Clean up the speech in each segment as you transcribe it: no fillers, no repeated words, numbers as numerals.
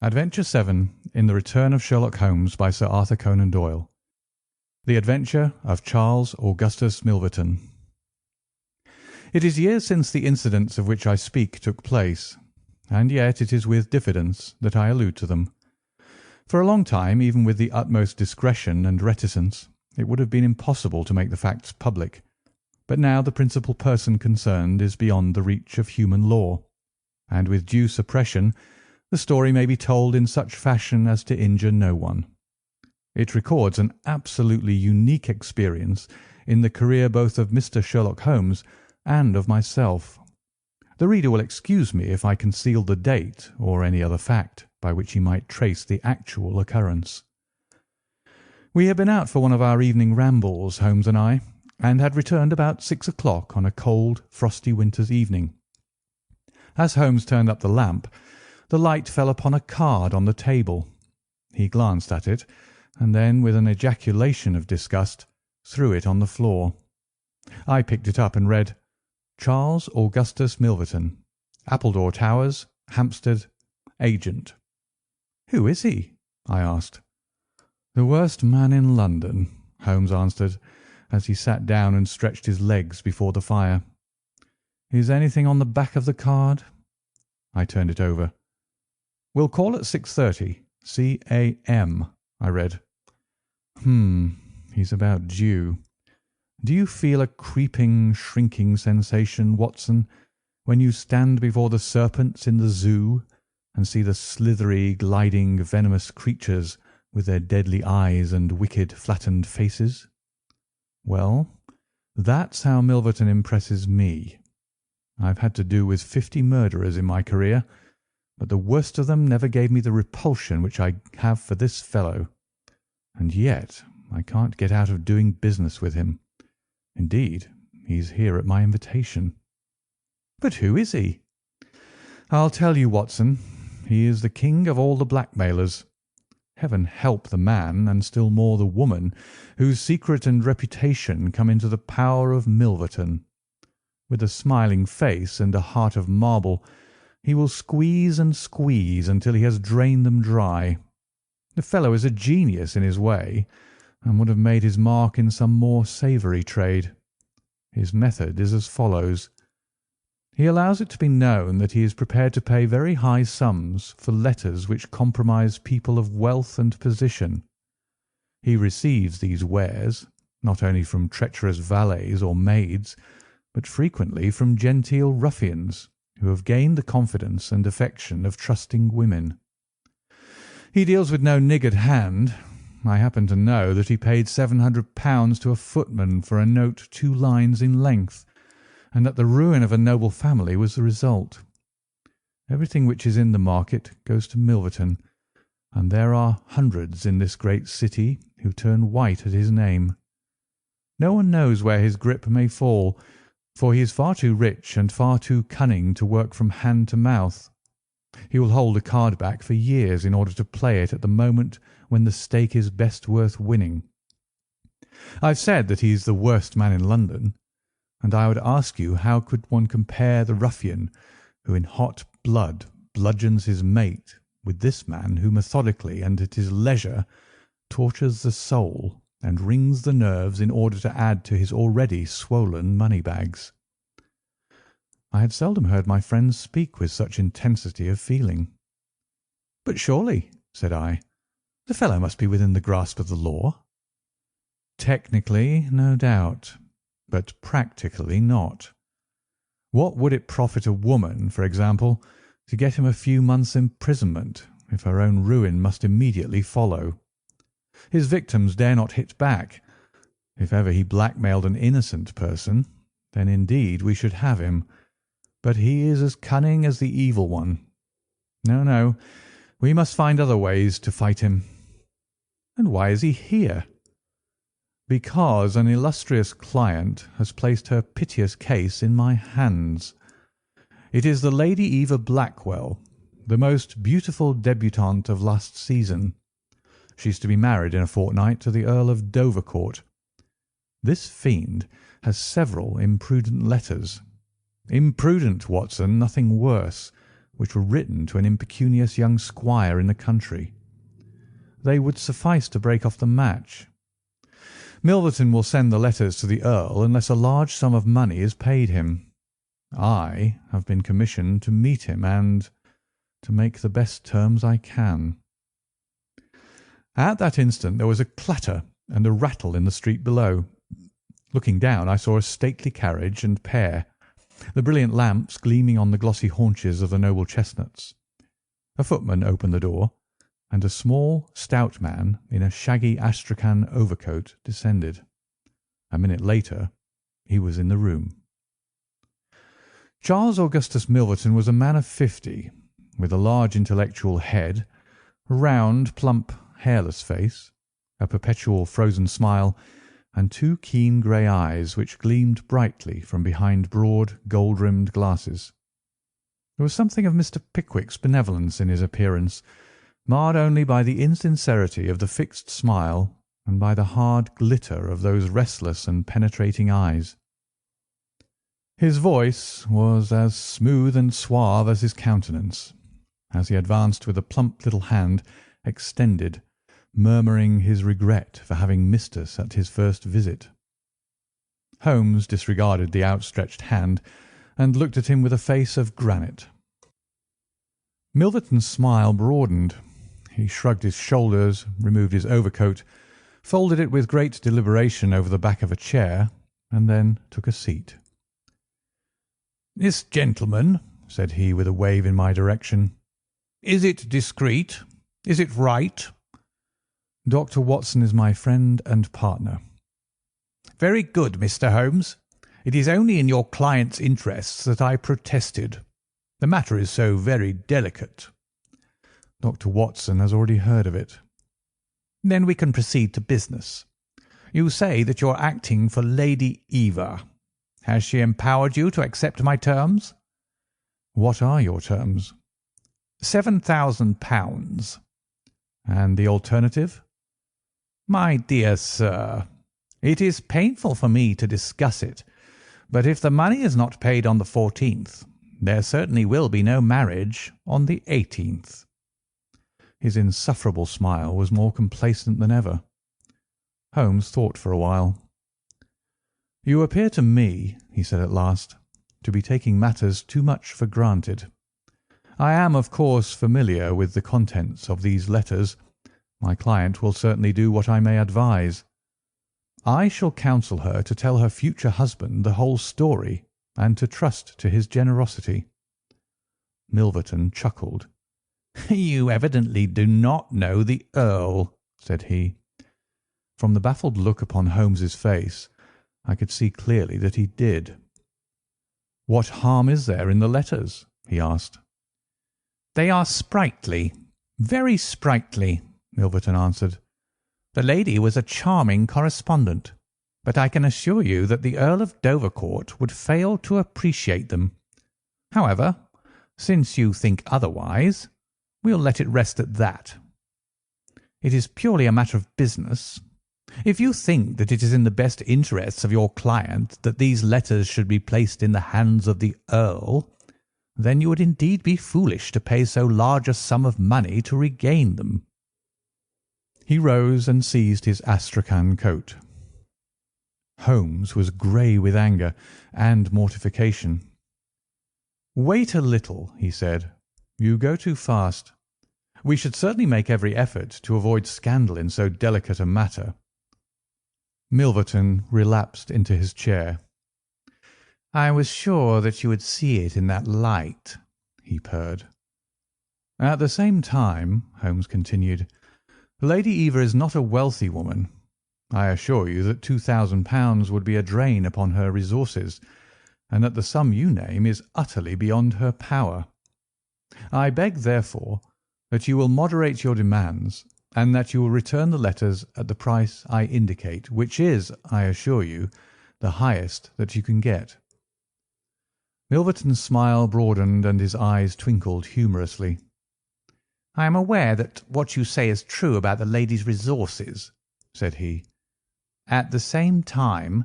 Adventure 7 in The Return of Sherlock Holmes by Sir Arthur Conan Doyle. The Adventure of Charles Augustus Milverton. It is years since the incidents of which I speak took place, and yet it is with diffidence that I allude to them. For a long time, even with the utmost discretion and reticence, it would have been impossible to make the facts public, but now the principal person concerned is beyond the reach of human law, and with due suppression the story may be told in such fashion as to injure no one. It records an absolutely unique experience in the career both of Mr. Sherlock Holmes and of myself. The reader will excuse me if I conceal the date or any other fact by which he might trace the actual occurrence. We had been out for one of our evening rambles, Holmes and I, and had returned about 6 o'clock on a cold, frosty winter's evening. As Holmes turned up the lamp, the light fell upon a card on the table. He glanced at it, and then, with an ejaculation of disgust, threw it on the floor. I picked it up and read, "Charles Augustus Milverton, Appledore Towers, Hampstead, Agent." "Who is he?" I asked. "The worst man in London," Holmes answered, as he sat down and stretched his legs before the fire. "Is anything on the back of the card?" I turned it over. "Will call at 6:30. C.A.M." I read. He's about due. Do you feel a creeping, shrinking sensation, Watson, when you stand before the serpents in the zoo and see the slithery, gliding, venomous creatures with their deadly eyes and wicked, flattened faces? Well, that's how Milverton impresses me. I've had to do with 50 murderers in my career, but the worst of them never gave me the repulsion which I have for this fellow. And yet I can't get out of doing business with him. Indeed, he's here at my invitation." "But who is he?" "I'll tell you, Watson. He is the king of all the blackmailers. Heaven help the man, and still more the woman, whose secret and reputation come into the power of Milverton. With a smiling face and a heart of marble, he will squeeze and squeeze until he has drained them dry. The fellow is a genius in his way, and would have made his mark in some more savoury trade. His method is as follows. He allows it to be known that he is prepared to pay very high sums for letters which compromise people of wealth and position. He receives these wares, not only from treacherous valets or maids, but frequently from genteel ruffians, who have gained the confidence and affection of trusting women. He deals with no niggard hand. I happen to know that he paid £700 to a footman for a note 2 lines in length, and that the ruin of a noble family was the result. Everything which is in the market goes to Milverton, and there are hundreds in this great city who turn white at his name. No one knows where his grip may fall, for he is far too rich and far too cunning to work from hand to mouth. He will hold a card back for years in order to play it at the moment when the stake is best worth winning. I've said that he is the worst man in London, and I would ask you how could one compare the ruffian who in hot blood bludgeons his mate with this man who methodically and at his leisure tortures the soul and wrings the nerves in order to add to his already swollen money-bags? I had seldom heard my friend speak with such intensity of feeling. "But surely," said I, "the fellow must be within the grasp of the law?" "Technically, no doubt, but practically not. What would it profit a woman, for example, to get him a few months' imprisonment if her own ruin must immediately follow? His victims dare not hit back. If ever he blackmailed an innocent person, then indeed we should have him. But he is as cunning as the evil one. No, we must find other ways to fight him." "And why is he here?" "Because an illustrious client has placed her piteous case in my hands. It is the Lady Eva Blackwell, the most beautiful debutante of last season. She's to be married in a fortnight to the Earl of Dovercourt. This fiend has several imprudent letters. Imprudent, Watson, nothing worse, which were written to an impecunious young squire in the country. They would suffice to break off the match. Milverton will send the letters to the Earl unless a large sum of money is paid him. I have been commissioned to meet him and to make the best terms I can." At that instant there was a clatter and a rattle in the street below. Looking down, I saw a stately carriage and pair, the brilliant lamps gleaming on the glossy haunches of the noble chestnuts. A footman opened the door, and a small, stout man in a shaggy astrakhan overcoat descended. A minute later he was in the room. Charles Augustus Milverton was a man of 50, with a large intellectual head, a round, plump, hairless face, a perpetual frozen smile, and two keen grey eyes which gleamed brightly from behind broad, gold-rimmed glasses. There was something of Mr. Pickwick's benevolence in his appearance, marred only by the insincerity of the fixed smile and by the hard glitter of those restless and penetrating eyes. His voice was as smooth and suave as his countenance, as he advanced with a plump little hand extended, murmuring his regret for having missed us at his first visit. Holmes disregarded the outstretched hand and looked at him with a face of granite. Milverton's smile broadened. He shrugged his shoulders, removed his overcoat, folded it with great deliberation over the back of a chair, and then took a seat. "This gentleman," said he, with a wave in my direction, "is it discreet? Is it right?" "Dr. Watson is my friend and partner." "Very good, Mr. Holmes. It is only in your client's interests that I protested. The matter is so very delicate." "Dr. Watson has already heard of it." "Then we can proceed to business. You say that you are acting for Lady Eva. Has she empowered you to accept my terms?" "What are your terms?" £7,000. "And the alternative?" "My dear sir, it is painful for me to discuss it, but if the money is not paid on the 14th, there certainly will be no marriage on the 18th. His insufferable smile was more complacent than ever. Holmes thought for a while. "You appear to me," he said at last, "to be taking matters too much for granted. I am, of course, familiar with the contents of these letters. My client will certainly do what I may advise. I shall counsel her to tell her future husband the whole story and to trust to his generosity." Milverton chuckled. "You evidently do not know the Earl," said he. From the baffled look upon Holmes's face, I could see clearly that he did. "What harm is there in the letters?" he asked. "They are sprightly, very sprightly," Milverton answered. "The lady was a charming correspondent, but I can assure you that the Earl of Dovercourt would fail to appreciate them. However, since you think otherwise, we'll let it rest at that. It is purely a matter of business. If you think that it is in the best interests of your client that these letters should be placed in the hands of the Earl, then you would indeed be foolish to pay so large a sum of money to regain them." He rose and seized his astrakhan coat. Holmes was grey with anger and mortification. "Wait a little," he said. "You go too fast. We should certainly make every effort to avoid scandal in so delicate a matter." Milverton relapsed into his chair. "I was sure that you would see it in that light," he purred. "At the same time," Holmes continued, "Lady Eva is not a wealthy woman. I assure you that £2,000 would be a drain upon her resources, and that the sum you name is utterly beyond her power. I beg, therefore, that you will moderate your demands, and that you will return the letters at the price I indicate, which is, I assure you, the highest that you can get." Milverton's smile broadened and his eyes twinkled humorously. "I am aware that what you say is true about the lady's resources," said he. "At the same time,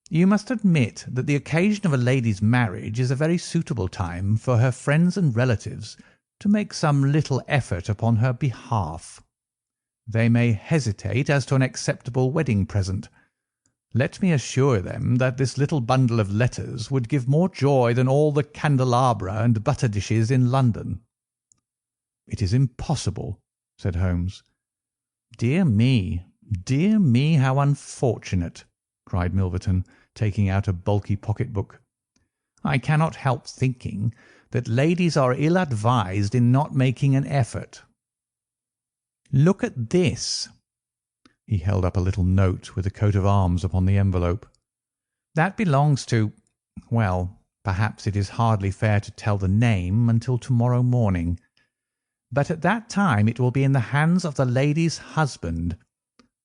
You must admit that the occasion of a lady's marriage is a very suitable time for her friends and relatives to make some little effort upon her behalf. They may hesitate as to an acceptable wedding present. Let me assure them that this little bundle of letters would give more joy than all the candelabra and butter dishes in London." "It is impossible," said Holmes. Dear me, how unfortunate!" cried Milverton, taking out a bulky pocket-book. "I cannot help thinking that ladies are ill-advised in not making an effort. Look at this." He held up a little note with a coat of arms upon the envelope. "That belongs to—well, perhaps it is hardly fair to tell the name until to-morrow morning. But at that time it will be in the hands of the lady's husband,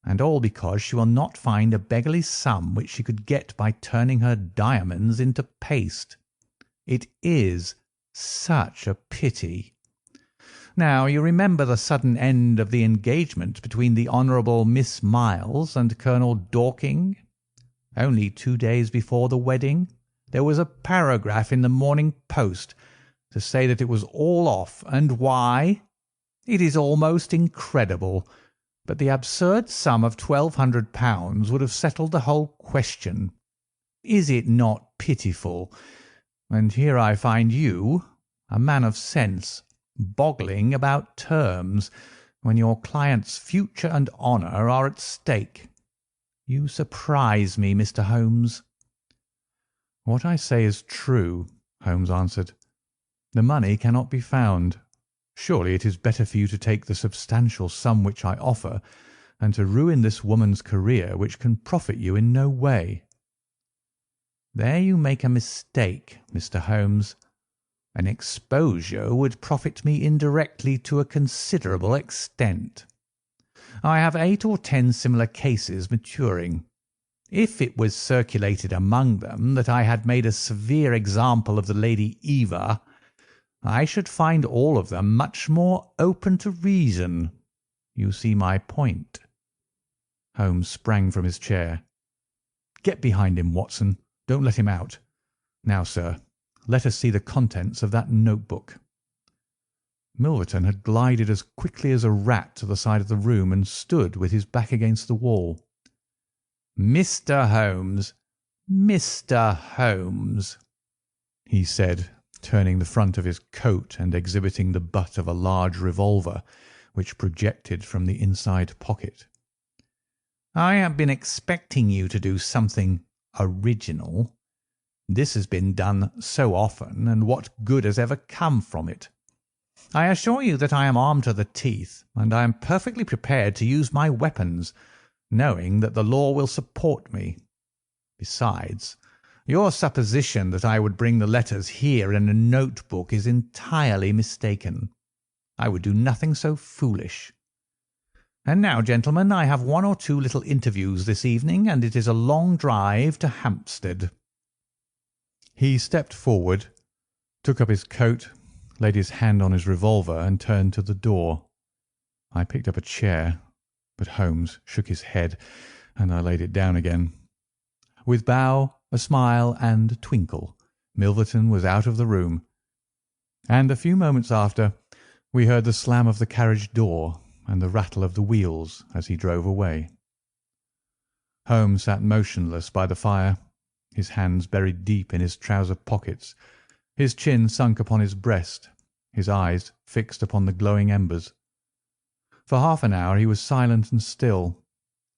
and all because she will not find a beggarly sum which she could get by turning her diamonds into paste. It is such a pity. Now, you remember the sudden end of the engagement between the Honourable Miss Miles and Colonel Dorking? Only 2 days before the wedding there was a paragraph in the Morning Post to say that it was all off, and why? It is almost incredible, but the absurd sum of £1,200 would have settled the whole question. Is it not pitiful? And here I find you, a man of sense, boggling about terms when your client's future and honour are at stake. You surprise me, Mr. Holmes." "What I say is true," Holmes answered. "The money cannot be found. Surely it is better for you to take the substantial sum which I offer than to ruin this woman's career, which can profit you in no way." "There you make a mistake, Mr. Holmes. An exposure would profit me indirectly to a considerable extent. I have 8 or 10 similar cases maturing. If it was circulated among them that I had made a severe example of the Lady Eva, I should find all of them much more open to reason. You see my point." Holmes sprang from his chair. "Get behind him, Watson. Don't let him out. Now, sir, let us see the contents of that notebook." Milverton had glided as quickly as a rat to the side of the room and stood with his back against the wall. "Mr. Holmes, Mr. Holmes," he said, turning the front of his coat and exhibiting the butt of a large revolver which projected from the inside pocket. "I have been expecting you to do something original. This has been done so often, and what good has ever come from it? I assure you that I am armed to the teeth, and I am perfectly prepared to use my weapons, knowing that the law will support me. Besides, your supposition that I would bring the letters here in a notebook is entirely mistaken. I would do nothing so foolish. And now, gentlemen, I have 1 or 2 little interviews this evening, and it is a long drive to Hampstead." He stepped forward, took up his coat, laid his hand on his revolver, and turned to the door. I picked up a chair, but Holmes shook his head, and I laid it down again. With bow, a smile, and a twinkle, Milverton was out of the room, and a few moments after we heard the slam of the carriage door and the rattle of the wheels as he drove away. Holmes sat motionless by the fire, his hands buried deep in his trouser pockets, his chin sunk upon his breast, his eyes fixed upon the glowing embers. For half an hour he was silent and still.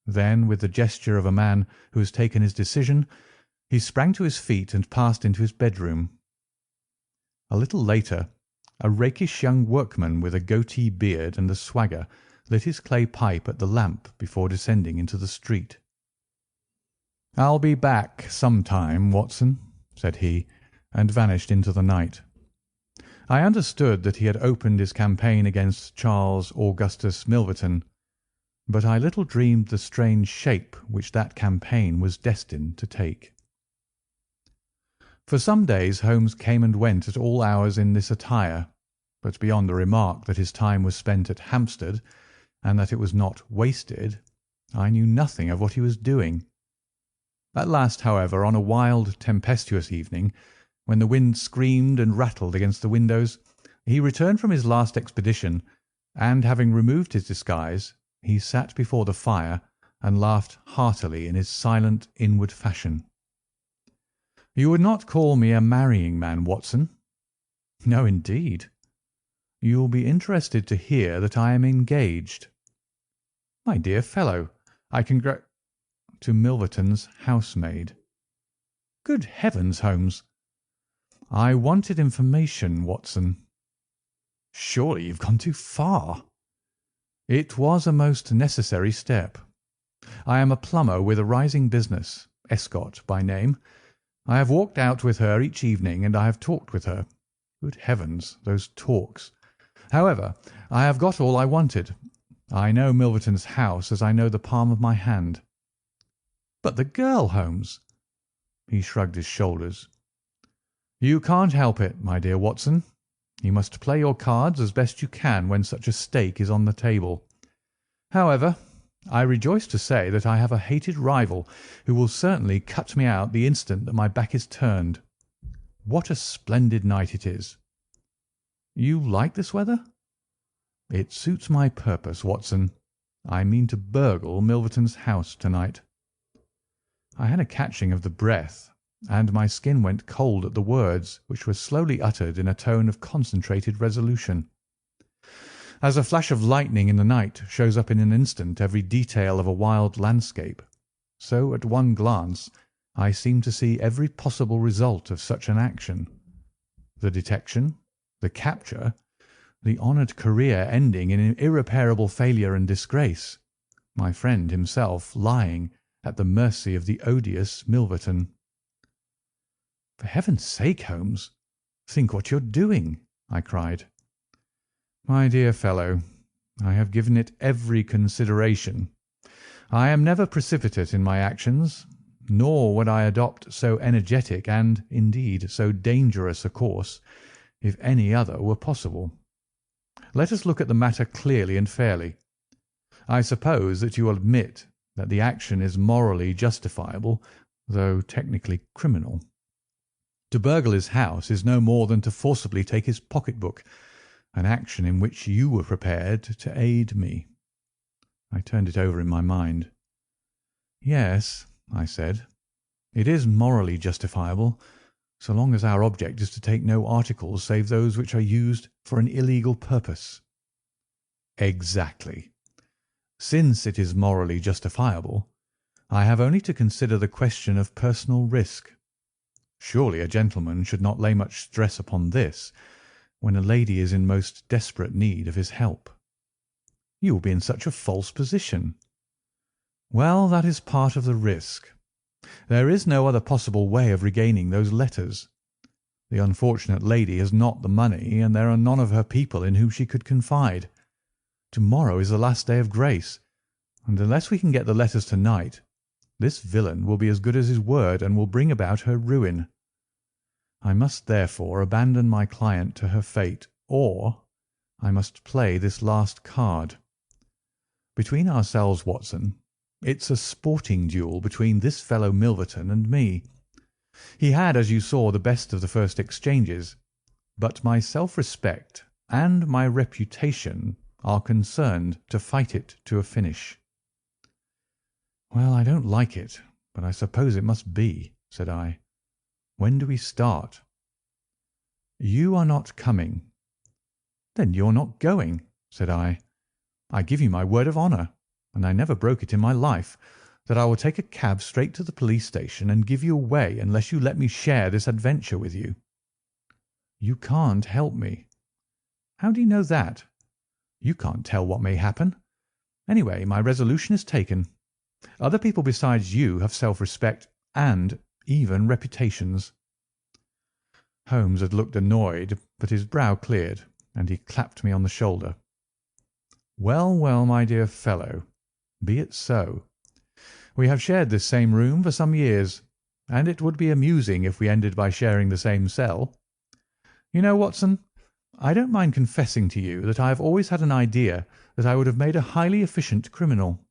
Then, with the gesture of a man who has taken his decision, he sprang to his feet and passed into his bedroom. A little later, a rakish young workman with a goatee beard and a swagger lit his clay pipe at the lamp before descending into the street. "I'll be back some time, Watson," said he, and vanished into the night. I understood that he had opened his campaign against Charles Augustus Milverton, but I little dreamed the strange shape which that campaign was destined to take. For some days Holmes came and went at all hours in this attire, but beyond the remark that his time was spent at Hampstead, and that it was not wasted, I knew nothing of what he was doing. At last, however, on a wild, tempestuous evening, when the wind screamed and rattled against the windows, he returned from his last expedition, and, having removed his disguise, he sat before the fire and laughed heartily in his silent, inward fashion. "You would not call me a marrying man, Watson?" "No, indeed." "You will be interested to hear that I am engaged." "My dear fellow, I to Milverton's housemaid." "Good heavens, Holmes!" "I wanted information, Watson." "Surely you've gone too far." "It was a most necessary step. I am a plumber with a rising business, Escott by name. I have walked out with her each evening, and I have talked with her. Good heavens, those talks! However, I have got all I wanted. I know Milverton's house as I know the palm of my hand." "But the girl, Holmes?" He shrugged his shoulders. "You can't help it, my dear Watson. You must play your cards as best you can when such a stake is on the table. However, I rejoice to say that I have a hated rival who will certainly cut me out the instant that my back is turned. What a splendid night it is!" "You like this weather?" "It suits my purpose, Watson. I mean to burgle Milverton's house to-night." I had a catching of the breath, and my skin went cold at the words, which were slowly uttered in a tone of concentrated resolution. As a flash of lightning in the night shows up in an instant every detail of a wild landscape, so at one glance I seemed to see every possible result of such an action. The detection, the capture, the honoured career ending in irreparable failure and disgrace, my friend himself lying at the mercy of the odious Milverton. "For heaven's sake, Holmes, think what you're doing!" I cried. "My dear fellow, I have given it every consideration. I am never precipitate in my actions, nor would I adopt so energetic and, indeed, so dangerous a course if any other were possible. Let us look at the matter clearly and fairly. I suppose that you will admit that the action is morally justifiable, though technically criminal. To burgle his house is no more than to forcibly take his pocket-book, an action in which you were prepared to aid me." I turned it over in my mind. "Yes," I said, "it is morally justifiable, so long as our object is to take no articles save those which are used for an illegal purpose." "Exactly. Since it is morally justifiable, I have only to consider the question of personal risk. Surely a gentleman should not lay much stress upon this when a lady is in most desperate need of his help." "You will be in such a false position." "Well, that is part of the risk. There is no other possible way of regaining those letters. The unfortunate lady has not the money, and there are none of her people in whom she could confide. To-morrow is the last day of grace, and unless we can get the letters to-night, this villain will be as good as his word and will bring about her ruin. I must therefore abandon my client to her fate, or I must play this last card. Between ourselves, Watson, it's a sporting duel between this fellow Milverton and me. He had, as you saw, the best of the first exchanges, but my self-respect and my reputation are concerned to fight it to a finish." "Well, I don't like it, but I suppose it must be," said I. "When do we start?" "You are not coming." "Then you're not going," said I. "I give you my word of honour, and I never broke it in my life, that I will take a cab straight to the police station and give you away unless you let me share this adventure with you." "You can't help me." "How do you know that?" "You can't tell what may happen. Anyway, my resolution is taken. Other people besides you have self-respect and even reputations." Holmes had looked annoyed, but his brow cleared, and he clapped me on the shoulder. "Well, well, my dear fellow, be it so. We have shared this same room for some years, and it would be amusing if we ended by sharing the same cell. You know, Watson, I don't mind confessing to you that I have always had an idea that I would have made a highly efficient criminal.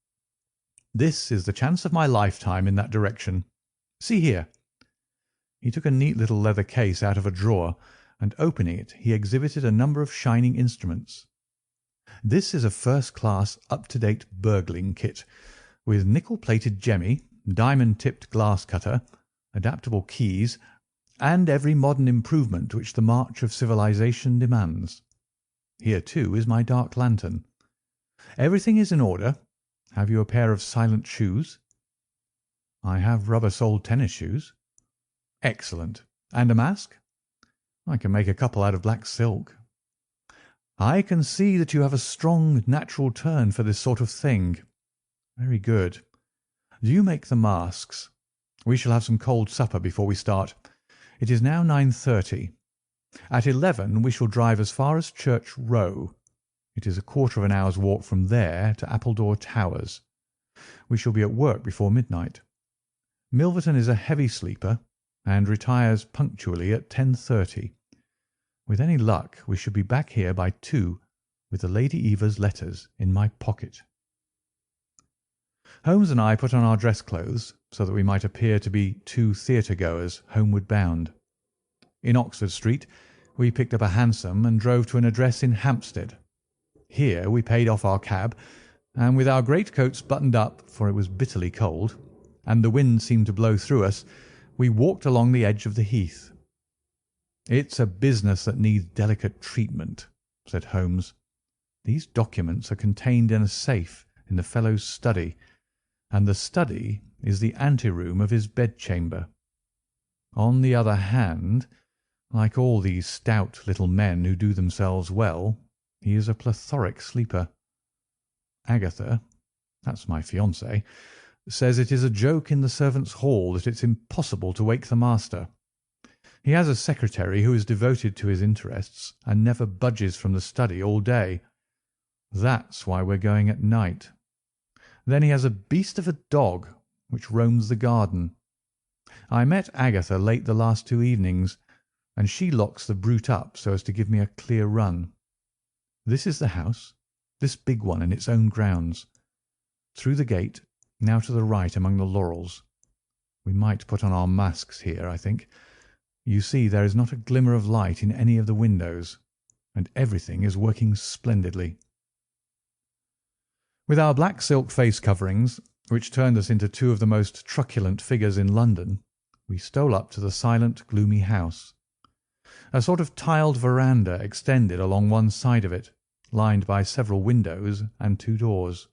This is the chance of my lifetime in that direction. See here." He took a neat little leather case out of a drawer, and opening it, he exhibited a number of shining instruments. "This is a first-class, up-to-date burgling kit, with nickel-plated jemmy, diamond-tipped glass cutter, adaptable keys, and every modern improvement which the march of civilization demands. Here, too, is my dark lantern. Everything is in order. Have you a pair of silent shoes?" "I have rubber-soled tennis shoes." "Excellent. And a mask?" "I can make a couple out of black silk." "I can see that you have a strong natural turn for this sort of thing. Very good. Do you make the masks? We shall have some cold supper before we start. It is now 9:30. At 11 we shall drive as far as Church Row. It is a quarter of an hour's walk from there to Appledore Towers. We shall be at work before midnight. Milverton is a heavy sleeper, and retires punctually at 10:30. With any luck we should be back here by 2 with the Lady Eva's letters in my pocket." Holmes and I put on our dress clothes so that we might appear to be two theatre-goers homeward bound. In Oxford Street we picked up a hansom and drove to an address in Hampstead. Here we paid off our cab, and with our greatcoats buttoned up, for it was bitterly cold, and the wind seemed to blow through us, we walked along the edge of the heath. "It's a business that needs delicate treatment," said Holmes. "These documents are contained in a safe in the fellow's study, and the study is the anteroom of his bedchamber. On the other hand, like all these stout little men who do themselves well, he is a plethoric sleeper. Agatha, that's my fiancée, says it is a joke in the servants' hall that it's impossible to wake the master. He has a secretary who is devoted to his interests and never budges from the study all day. That's why we're going at night. Then he has a beast of a dog which roams the garden. I met Agatha late the last 2 evenings, and she locks the brute up so as to give me a clear run. This is the house, this big one in its own grounds. Through the gate, now to the right among the laurels. We might put on our masks here, I think. You see there is not a glimmer of light in any of the windows, and everything is working splendidly." With our black silk face coverings, which turned us into two of the most truculent figures in London, we stole up to the silent, gloomy house. A sort of tiled veranda extended along one side of it, lined by several windows and 2 doors.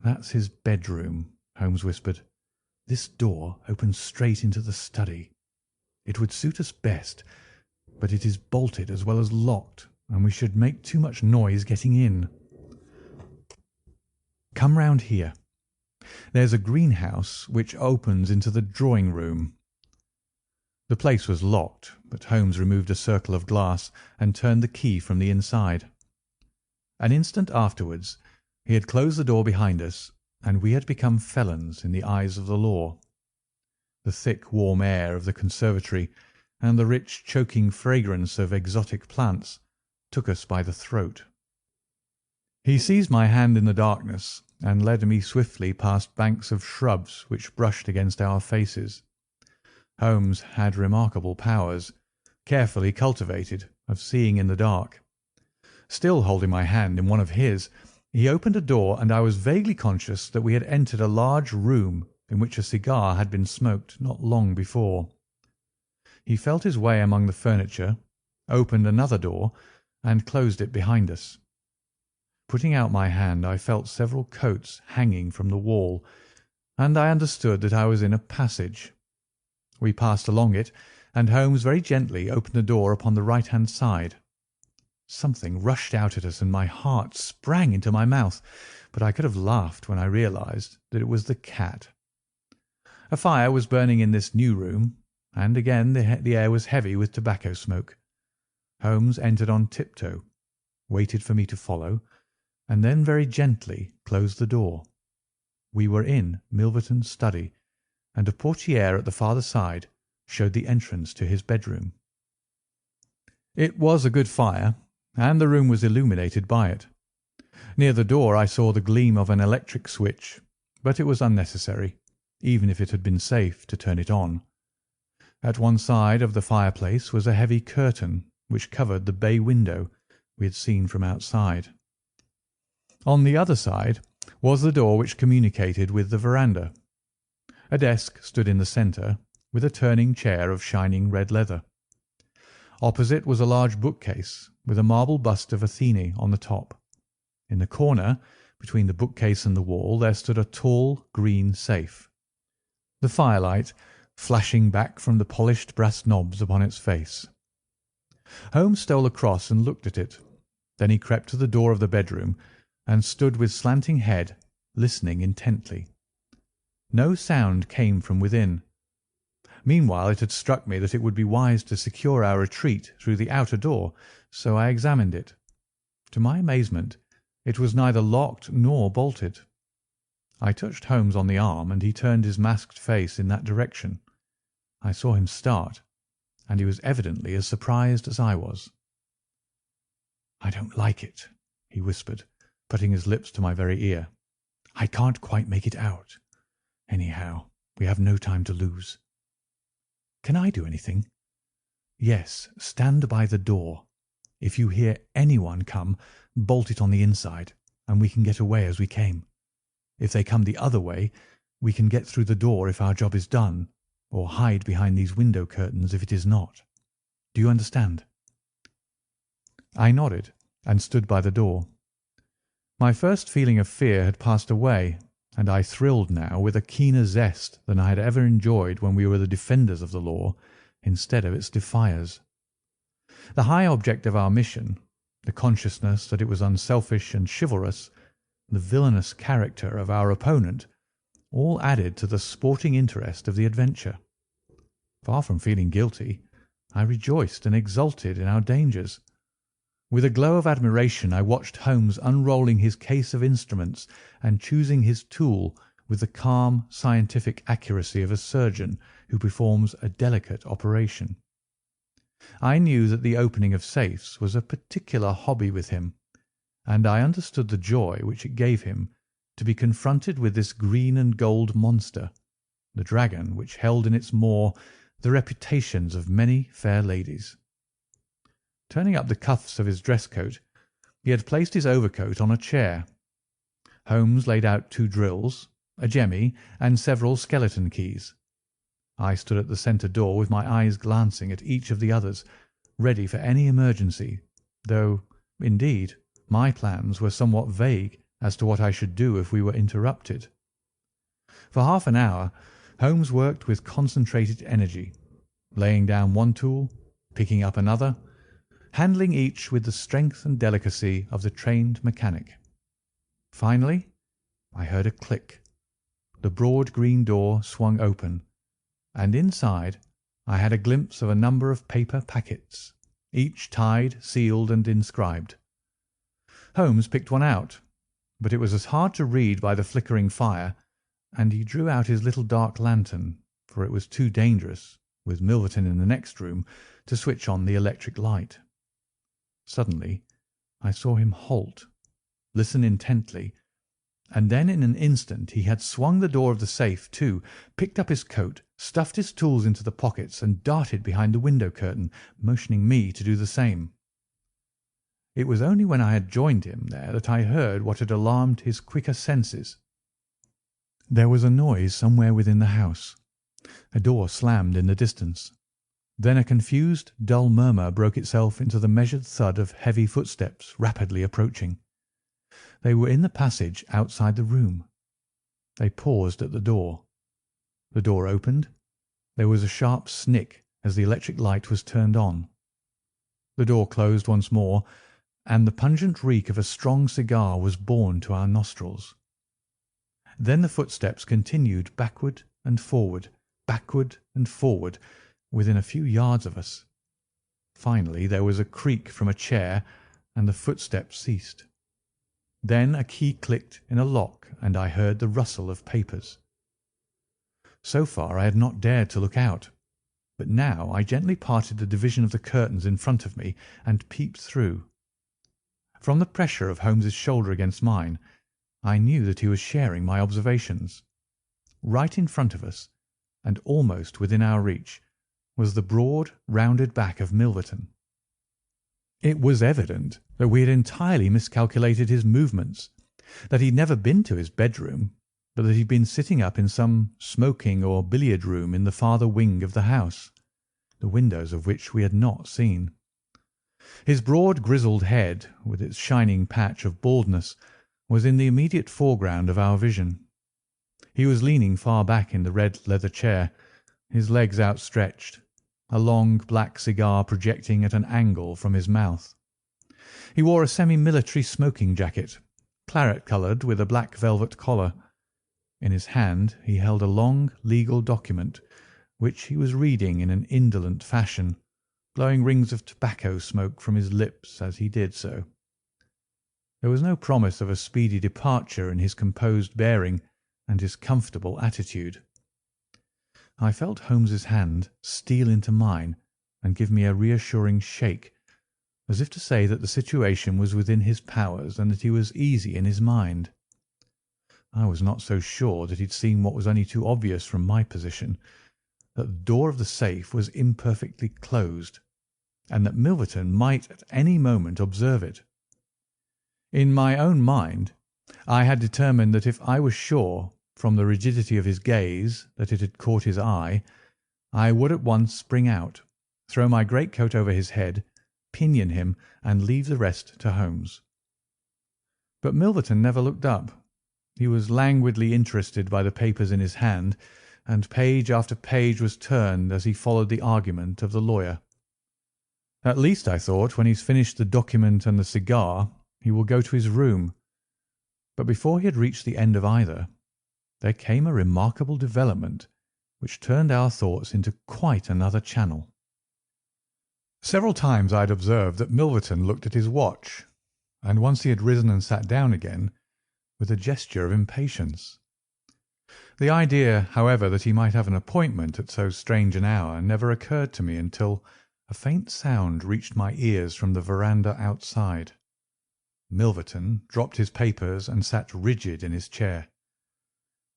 "That's his bedroom," Holmes whispered. "This door opens straight into the study. It would suit us best, but it is bolted as well as locked, and we should make too much noise getting in. Come round here. There's a greenhouse which opens into the drawing-room." The place was locked, but Holmes removed a circle of glass and turned the key from the inside. An instant afterwards he had closed the door behind us, and we had become felons in the eyes of the law. The thick, warm air of the conservatory and the rich, choking fragrance of exotic plants took us by the throat. He seized my hand in the darkness and led me swiftly past banks of shrubs which brushed against our faces. Holmes had remarkable powers, carefully cultivated, of seeing in the dark. Still holding my hand in one of his, he opened a door, and I was vaguely conscious that we had entered a large room in which a cigar had been smoked not long before. He felt his way among the furniture, opened another door, and closed it behind us. Putting out my hand, I felt several coats hanging from the wall, and I understood that I was in a passage. We passed along it, and Holmes very gently opened a door upon the right-hand side. Something rushed out at us, and my heart sprang into my mouth, but I could have laughed when I realized that it was the cat. A fire was burning in this new room, and again the air was heavy with tobacco smoke. Holmes entered on tiptoe, waited for me to follow, and then very gently closed the door. We were in Milverton's study, and a portière at the farther side showed the entrance to his bedroom. It was a good fire, and the room was illuminated by it. Near the door I saw the gleam of an electric switch, but it was unnecessary. even if it had been safe to turn it on. At one side of the fireplace was a heavy curtain which covered the bay window we had seen from outside. On the other side was the door which communicated with the veranda. A desk stood in the centre, with a turning chair of shining red leather. Opposite was a large bookcase, with a marble bust of Athene on the top. In the corner, between the bookcase and the wall, there stood a tall green safe. The firelight flashing back from the polished brass knobs upon its face. Holmes stole across and looked at it. Then he crept to the door of the bedroom and stood with slanting head, listening intently. No sound came from within. Meanwhile it had struck me that it would be wise to secure our retreat through the outer door, so I examined it. To my amazement, it was neither locked nor bolted. I touched Holmes on the arm, and he turned his masked face in that direction. I saw him start, and he was evidently as surprised as I was. "I don't like it," he whispered, putting his lips to my very ear. "I can't quite make it out. Anyhow, we have no time to lose." "Can I do anything?" "Yes, stand by the door. If you hear anyone come, bolt it on the inside, and we can get away as we came. If they come the other way, we can get through the door if our job is done, or hide behind these window curtains if it is not. Do you understand?" I nodded and stood by the door. My first feeling of fear had passed away, and I thrilled now with a keener zest than I had ever enjoyed when we were the defenders of the law instead of its defiers. The high object of our mission, the consciousness that it was unselfish and chivalrous, the villainous character of our opponent, all added to the sporting interest of the adventure. Far from feeling guilty, I rejoiced and exulted in our dangers. With a glow of admiration I watched Holmes unrolling his case of instruments and choosing his tool with the calm, scientific accuracy of a surgeon who performs a delicate operation. I knew that the opening of safes was a particular hobby with him, and I understood the joy which it gave him to be confronted with this green and gold monster, the dragon which held in its maw the reputations of many fair ladies. Turning up the cuffs of his dress coat, he had placed his overcoat on a chair. Holmes laid out 2 drills, a jemmy, and several skeleton keys. I stood at the centre door with my eyes glancing at each of the others, ready for any emergency, though, indeed, my plans were somewhat vague as to what I should do if we were interrupted. For half an hour Holmes worked with concentrated energy, laying down one tool, picking up another, handling each with the strength and delicacy of the trained mechanic. Finally, I heard a click. The broad green door swung open, and inside I had a glimpse of a number of paper packets, each tied, sealed, and inscribed. Holmes picked one out, but it was as hard to read by the flickering fire, and he drew out his little dark lantern, for it was too dangerous, with Milverton in the next room, to switch on the electric light. Suddenly I saw him halt, listen intently, and then in an instant he had swung the door of the safe to, picked up his coat, stuffed his tools into the pockets, and darted behind the window curtain, motioning me to do the same. It was only when I had joined him there that I heard what had alarmed his quicker senses. There was a noise somewhere within the house. A door slammed in the distance. Then a confused, dull murmur broke itself into the measured thud of heavy footsteps rapidly approaching. They were in the passage outside the room. They paused at the door. The door opened. There was a sharp snick as the electric light was turned on. The door closed once more, and the pungent reek of a strong cigar was borne to our nostrils. Then the footsteps continued backward, within a few yards of us. Finally there was a creak from a chair, and the footsteps ceased. Then a key clicked in a lock, and I heard the rustle of papers. So far I had not dared to look out, but now I gently parted the division of the curtains in front of me and peeped through. From the pressure of Holmes's shoulder against mine, I knew that he was sharing my observations. right in front of us, and almost within our reach, was the broad, rounded back of Milverton. It was evident that we had entirely miscalculated his movements, that he had never been to his bedroom, but that he had been sitting up in some smoking or billiard room in the farther wing of the house, the windows of which we had not seen. His broad grizzled head, with its shining patch of baldness, was in the immediate foreground of our vision. He was leaning far back in the red leather chair, his legs outstretched, a long black cigar projecting at an angle from his mouth. He wore a semi-military smoking jacket, claret-coloured with a black velvet collar. In his hand he held a long legal document, which he was reading in an indolent fashion, blowing rings of tobacco smoke from his lips as he did so. There was no promise of a speedy departure in his composed bearing and his comfortable attitude. I felt Holmes's hand steal into mine and give me a reassuring shake, as if to say that the situation was within his powers and that he was easy in his mind. I was not so sure that he had seen what was only too obvious from my position, that the door of the safe was imperfectly closed, and that Milverton might at any moment observe it. In my own mind I had determined that if I was sure, from the rigidity of his gaze, that it had caught his eye, I would at once spring out, throw my greatcoat over his head, pinion him, and leave the rest to Holmes. But Milverton never looked up. He was languidly interested by the papers in his hand, and page after page was turned as he followed the argument of the lawyer. At least, I thought, when he's finished the document and the cigar, he will go to his room. But before he had reached the end of either, there came a remarkable development which turned our thoughts into quite another channel. Several times I had observed that Milverton looked at his watch, and once he had risen and sat down again with a gesture of impatience. The idea, however, that he might have an appointment at so strange an hour never occurred to me until a faint sound reached my ears from the veranda outside. Milverton dropped his papers and sat rigid in his chair.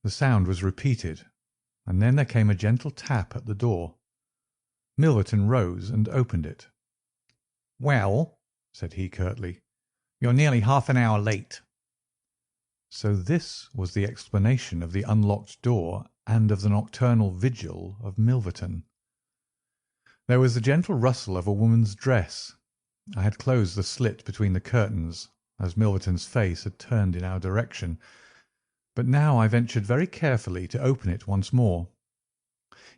The sound was repeated, and then there came a gentle tap at the door. Milverton rose and opened it. "Well," said he curtly, "you're nearly half an hour late." So this was the explanation of the unlocked door and of the nocturnal vigil of Milverton. There was the gentle rustle of a woman's dress. I had closed the slit between the curtains, as Milverton's face had turned in our direction, but now I ventured very carefully to open it once more.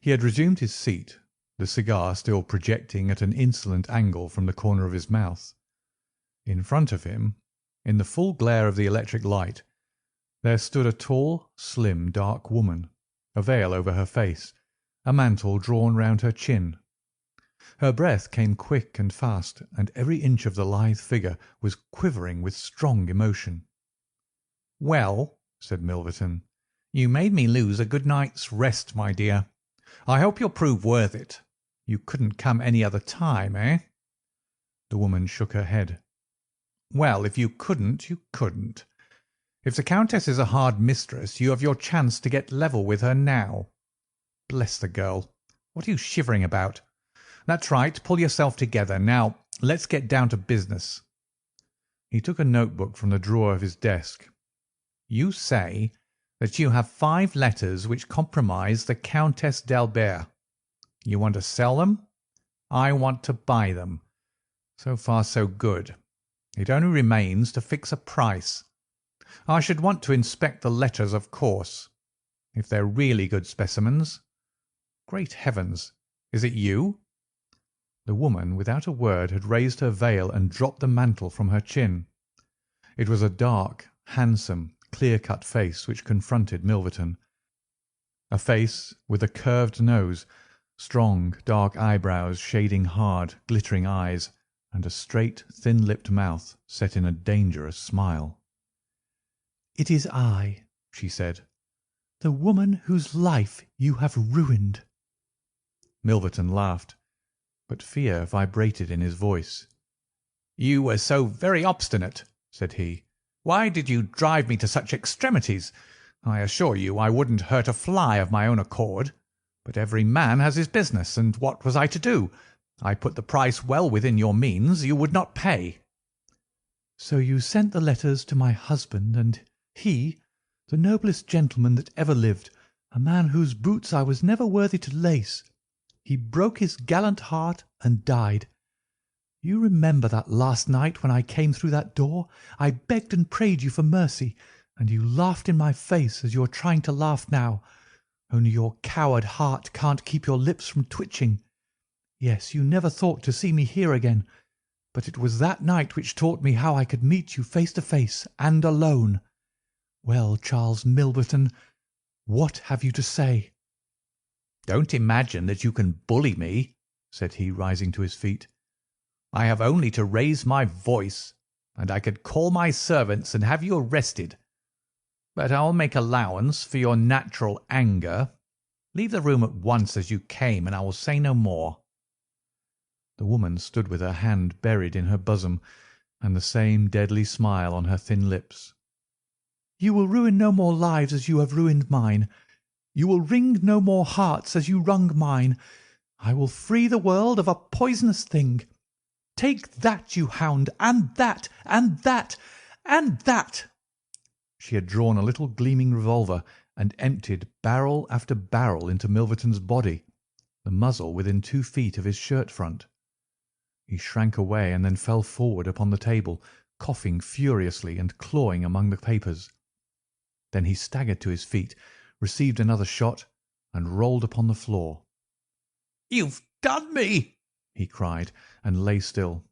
He had resumed his seat, the cigar still projecting at an insolent angle from the corner of his mouth. In front of him, in the full glare of the electric light, there stood a tall, slim, dark woman, a veil over her face, a mantle drawn round her chin. Her breath came quick and fast, and every inch of the lithe figure was quivering with strong emotion. "Well," said Milverton, "you made me lose a good night's rest, my dear. I hope you'll prove worth it. You couldn't come any other time, eh?" The woman shook her head. "Well, if you couldn't, you couldn't. If the Countess is a hard mistress, you have your chance to get level with her now. Bless the girl. What are you shivering about? That's right, pull yourself together. Now, let's get down to business." He took a notebook from the drawer of his desk. "You say that you have 5 letters which compromise the Countess d'Albert. You want to sell them? I want to buy them. So far, so good. It only remains to fix a price. I should want to inspect the letters, of course. If they're really good specimens. Great heavens! Is it you?" The woman, without a word, had raised her veil and dropped the mantle from her chin. It was a dark, handsome, clear-cut face which confronted Milverton. A face with a curved nose, strong, dark eyebrows shading hard, glittering eyes, and a straight, thin-lipped mouth set in a dangerous smile. "It is I," she said, "the woman whose life you have ruined." Milverton laughed, but fear vibrated in his voice. "You were so very obstinate," said he. "Why did you drive me to such extremities? I assure you I wouldn't hurt a fly of my own accord. But every man has his business, and what was I to do? I put the price well within your means. You would not pay." "So you sent the letters to my husband, and he, the noblest gentleman that ever lived, a man whose boots I was never worthy to lace, he broke his gallant heart and died. You remember that last night when I came through that door, I begged and prayed you for mercy, and you laughed in my face as you are trying to laugh now, only your coward heart can't keep your lips from twitching. Yes, you never thought to see me here again, but it was that night which taught me how I could meet you face to face and alone. Well, Charles Milverton, what have you to say?" "Don't imagine that you can bully me," said he, rising to his feet. "I have only to raise my voice, and I could call my servants and have you arrested. But I'll make allowance for your natural anger. Leave the room at once as you came, and I will say no more." The woman stood with her hand buried in her bosom, and the same deadly smile on her thin lips. "You will ruin no more lives as you have ruined mine. You will wring no more hearts as you wrung mine. I will free the world of a poisonous thing. Take that, you hound, and that, and that, and that." She had drawn a little gleaming revolver and emptied barrel after barrel into Milverton's body, the muzzle within 2 feet of his shirt front. He shrank away and then fell forward upon the table, coughing furiously and clawing among the papers. Then he staggered to his feet, received another shot, and rolled upon the floor. "You've done me!" he cried, and lay still.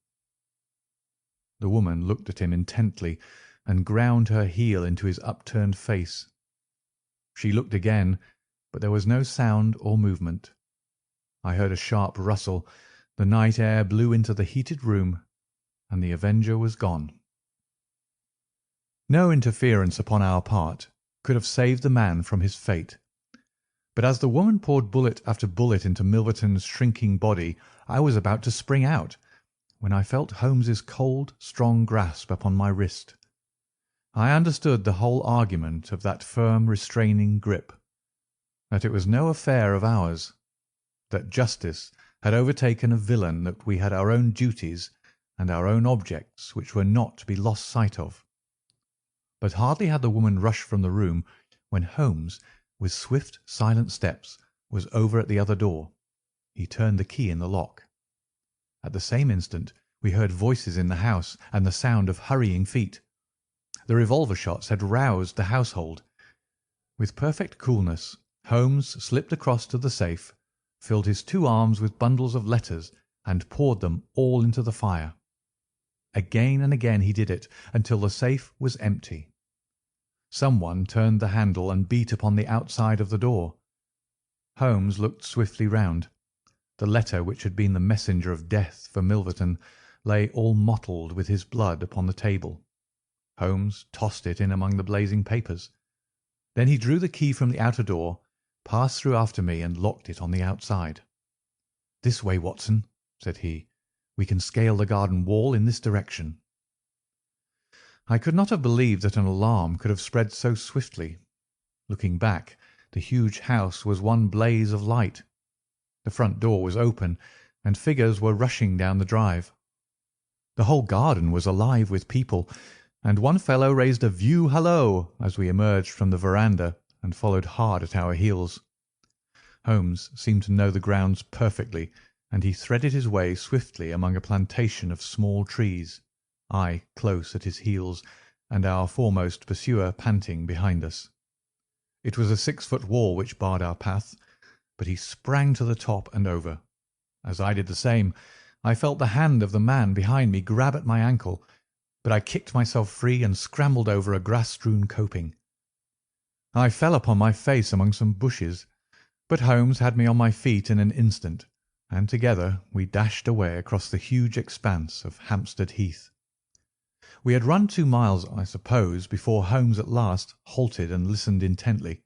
The woman looked at him intently and ground her heel into his upturned face. She looked again, but there was no sound or movement. I heard a sharp rustle, the night air blew into the heated room, and the avenger was gone. No interference upon our part could have saved the man from his fate. But as the woman poured bullet after bullet into Milverton's shrinking body, I was about to spring out, when I felt Holmes's cold, strong grasp upon my wrist. I understood the whole argument of that firm, restraining grip, that it was no affair of ours, that justice had overtaken a villain, that we had our own duties and our own objects which were not to be lost sight of. But hardly had the woman rushed from the room when Holmes, with swift, silent steps, was over at the other door. He turned the key in the lock. At the same instant we heard voices in the house and the sound of hurrying feet. The revolver shots had roused the household. With perfect coolness Holmes slipped across to the safe, filled his 2 arms with bundles of letters, and poured them all into the fire. Again and again he did it, until the safe was empty. Someone turned the handle and beat upon the outside of the door. Holmes looked swiftly round. The letter which had been the messenger of death for Milverton lay all mottled with his blood upon the table. Holmes tossed it in among the blazing papers. Then he drew the key from the outer door, passed through after me, and locked it on the outside. "This way, Watson," said he. "We can scale the garden wall in this direction." I could not have believed that an alarm could have spread so swiftly. Looking back, the huge house was one blaze of light. The front door was open, and figures were rushing down the drive. The whole garden was alive with people, and one fellow raised a view hallo as we emerged from the veranda and followed hard at our heels. Holmes seemed to know the grounds perfectly, and he threaded his way swiftly among a plantation of small trees, I close at his heels, and our foremost pursuer panting behind us. It was a 6-foot wall which barred our path, but he sprang to the top and over. As I did the same, I felt the hand of the man behind me grab at my ankle, but I kicked myself free and scrambled over a grass-strewn coping. I fell upon my face among some bushes, but Holmes had me on my feet in an instant, and together we dashed away across the huge expanse of Hampstead Heath. We had run 2 miles, I suppose, before Holmes at last halted and listened intently.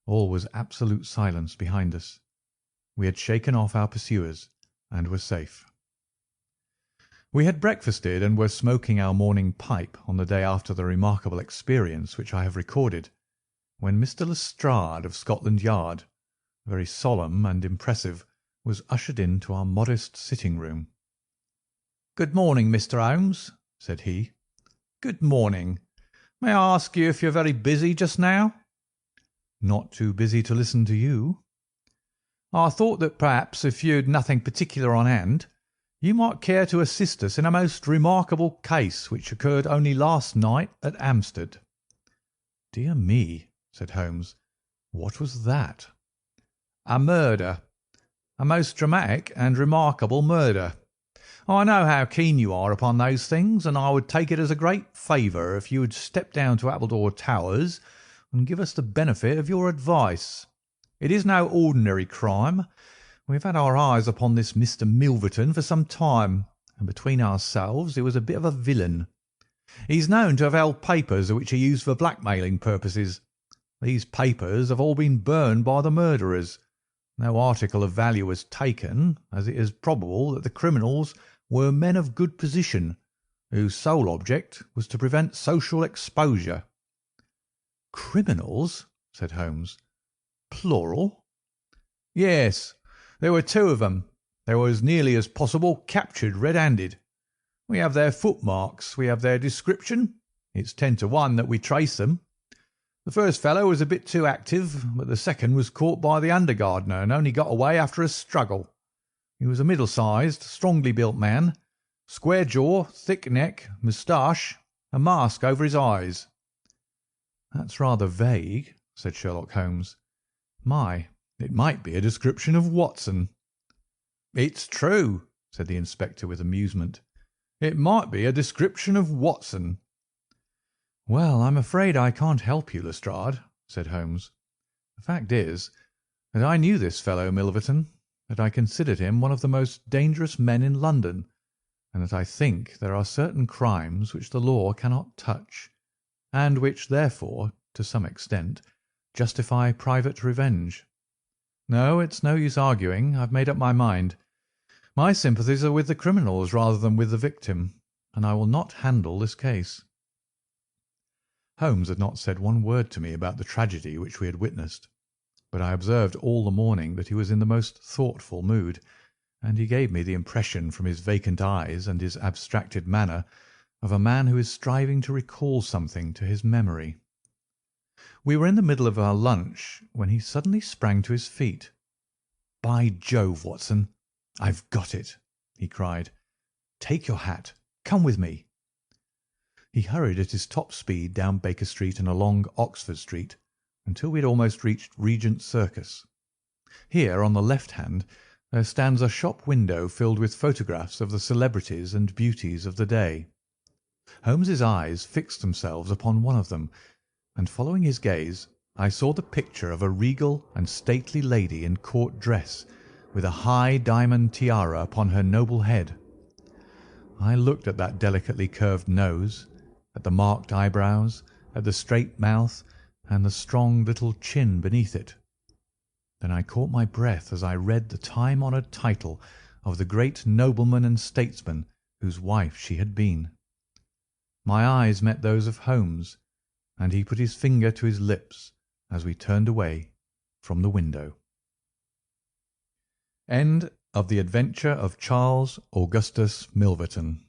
All was absolute silence behind us. We had shaken off our pursuers and were safe. We had breakfasted and were smoking our morning pipe on the day after the remarkable experience which I have recorded, when Mr. Lestrade of Scotland Yard, very solemn and impressive, was ushered into our modest sitting-room. "Good morning, Mr. Holmes," said he. "Good morning. May I ask you if you're very busy just now?" "Not too busy to listen to you." "I thought that perhaps, if you'd nothing particular on hand, you might care to assist us in a most remarkable case which occurred only last night at Hampstead." "Dear me," said Holmes. "What was that?" "A murder. A most dramatic and remarkable murder. I know how keen you are upon those things, and I would take it as a great favour if you would step down to Appledore Towers and give us the benefit of your advice. It is no ordinary crime. We have had our eyes upon this Mr. Milverton for some time, and between ourselves he was a bit of a villain. He's known to have held papers which he used for blackmailing purposes. These papers have all been burned by the murderers. No article of value was taken, as it is probable that the criminals were men of good position, whose sole object was to prevent social exposure." "Criminals?" said Holmes. "Plural?" "Yes. There were two of them. They were as nearly as possible captured red-handed. We have their footmarks. We have their description. It's 10 to 1 that we trace them. The first fellow was a bit too active, but the second was caught by the under gardener and only got away after a struggle. He was a middle-sized, strongly built man, square jaw, thick neck, moustache, a mask over his eyes." "That's rather vague," said Sherlock Holmes. "My, it might be a description of Watson." "It's true," said the inspector with amusement. "It might be a description of Watson." "Well, I'm afraid I can't help you, Lestrade," said Holmes. "The fact is that I knew this fellow Milverton, that I considered him one of the most dangerous men in London, and that I think there are certain crimes which the law cannot touch, and which, therefore, to some extent, justify private revenge. No, it's no use arguing. I've made up my mind. My sympathies are with the criminals rather than with the victim, and I will not handle this case." Holmes had not said one word to me about the tragedy which we had witnessed, but I observed all the morning that he was in the most thoughtful mood, and he gave me the impression from his vacant eyes and his abstracted manner of a man who is striving to recall something to his memory. We were in the middle of our lunch when he suddenly sprang to his feet. "By Jove, Watson, I've got it!" he cried. "Take your hat. Come with me." He hurried at his top speed down Baker Street and along Oxford Street until we had almost reached Regent Circus. Here, on the left hand, there stands a shop window filled with photographs of the celebrities and beauties of the day. Holmes's eyes fixed themselves upon one of them, and following his gaze, I saw the picture of a regal and stately lady in court dress, with a high diamond tiara upon her noble head. I looked at that delicately curved nose, at the marked eyebrows, at the straight mouth, and the strong little chin beneath it. Then I caught my breath as I read the time-honoured title of the great nobleman and statesman whose wife she had been. My eyes met those of Holmes, and he put his finger to his lips as we turned away from the window. End of The Adventure of Charles Augustus Milverton.